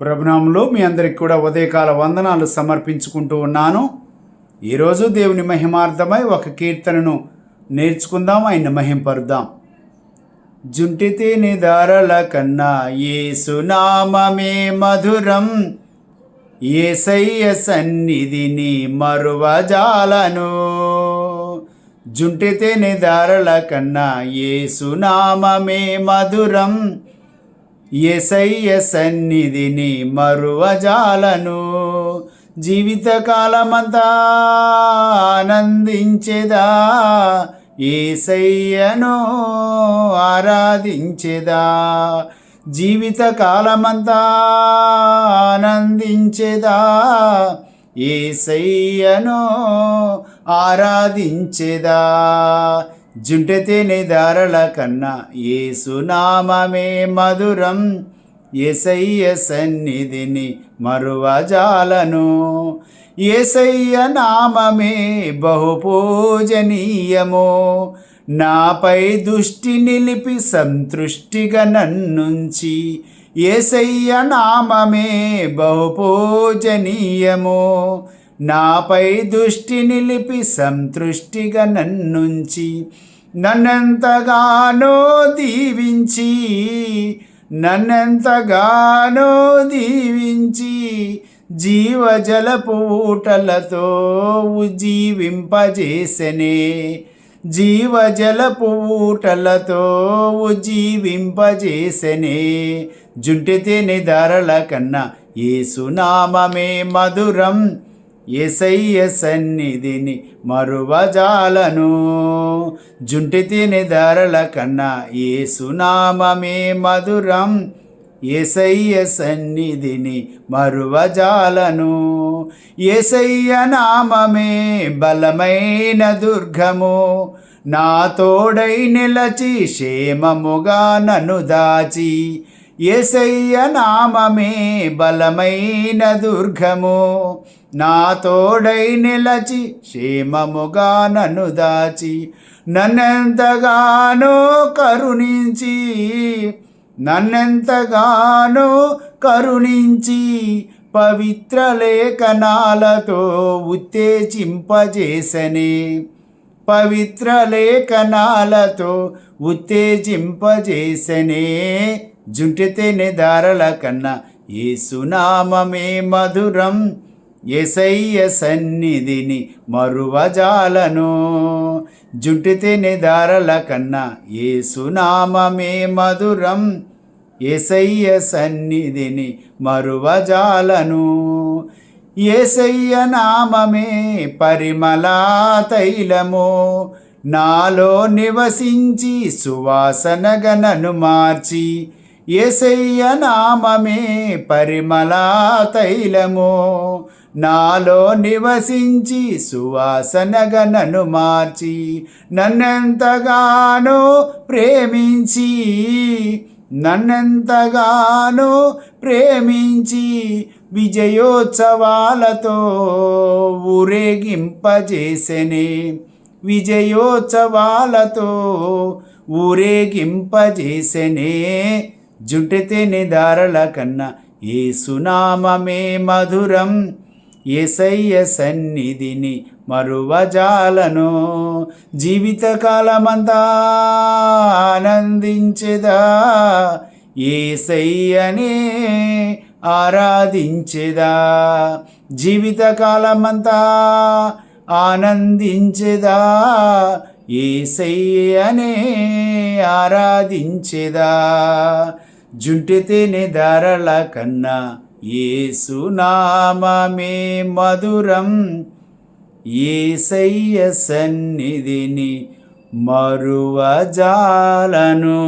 ప్రభునామంలో మీ అందరికి కూడా ఉదయకాల వందనాలు సమర్పించుకుంటూ ఉన్నాను. ఈరోజు దేవుని మహిమార్థమై ఒక కీర్తనను నేర్చుకుందాం, ఆయన మహింపరుద్దాం. జుంటి తేనె దారల కన్నా యేసునామమే మధురం, యేసయ్య సన్నిధిని మరువజాలను. జుంటి తేనె దారల కన్నా యేసునామమే మధురం, యేసయ్య సన్నిధిని మరువజాలను. జీవితకాలమంతా ఆనందించెదా, యేసయ్యను ఆరాధించెదా. జీవితకాలమంతా ఆనందించెదా, యేసయ్యను ఆరాధించెదా. జుంటి తేనె దారల కన్నా యేసునామమే మధురం, యేసయ్య సన్నిధిని మరువజాలను. యేసయ్య నామమే బహుపూజనీయము, నాపై దృష్టి నిలిపి సంతృష్టిగా నన్నుంచి. యేసయ్య నామమే బహుపూజనీయము, నాపై దృష్టి నిలిపి సంతృష్టిగా నన్నుంచి. నన్నెంతగానో దీవించి, నన్నెంతగానో దీవించి, జీవజలపు ఊటలతో ఉజ్జీవింపజేసెనే. జీవజలపు ఊటలతో ఉజ్జీవింపజేసెనే. జుంటి తేనె దారల కన్నా యేసునామమే మధురం, యేసయ్య సన్నిధిని మరువజాలను. జుంటి తేనె దారల కన్నా యేసునామమే మధురం, యేసయ్య సన్నిధిని మరువజాలను. యేసయ్య నామమే బలమైన దుర్గము, నా తోడై నిలచి క్షేమముగా నన్ను దాచి. యేసయ్య నామమే బలమైన దుర్గము, నా తోడై నిలచి క్షేమముగా నన్ను దాచి. నన్నెంతగానో కరుణించి, నన్నెంతగానో కరుణించి, పవిత్ర లేఖనాలతో ఉత్తేజింపజేసెనే. పవిత్ర లేఖనాలతో ఉత్తేజింపజేసెనే. జుంటి తేనె దారల కన్నా యేసునామమే మధురం, యేసయ్య సన్నిధిని మరువజాలను. జుంటి తేనె దారల కన్నా యేసునామమే మధురం, యేసయ్య సన్నిధిని మరువజాలను. యేసయ్య నామమే పరిమళ తైలము, నాలో నివసించి సువాసనగా నన్ను మార్చి. యేసయ్య నామమే పరిమళ తైలము, నాలో నివసించి సువాసనగా నన్ను మార్చి. నన్నెంతగానో ప్రేమించి, నన్నెంతగానో ప్రేమించి, విజయోత్సవాలతో ఊరేగింపజేసెనే. విజయోత్సవాలతో ఊరేగింపజేసెనే. జుంటి తేనె దారల కన్నా యేసునామమే మధురం, యేసయ్య సన్నిధిని మరువజాలను. జీవితకాలమంతా ఆనందించెదా, యేసయ్యనే ఆరాధించెదా. జీవితకాలమంతా ఆనందించెదా, యేసయ్యనే ఆరాధించెదా. జుంటి తేనె దారల కన్నా యేసునామమే మధురం, యేసయ్య సన్నిధిని మరువజాలను.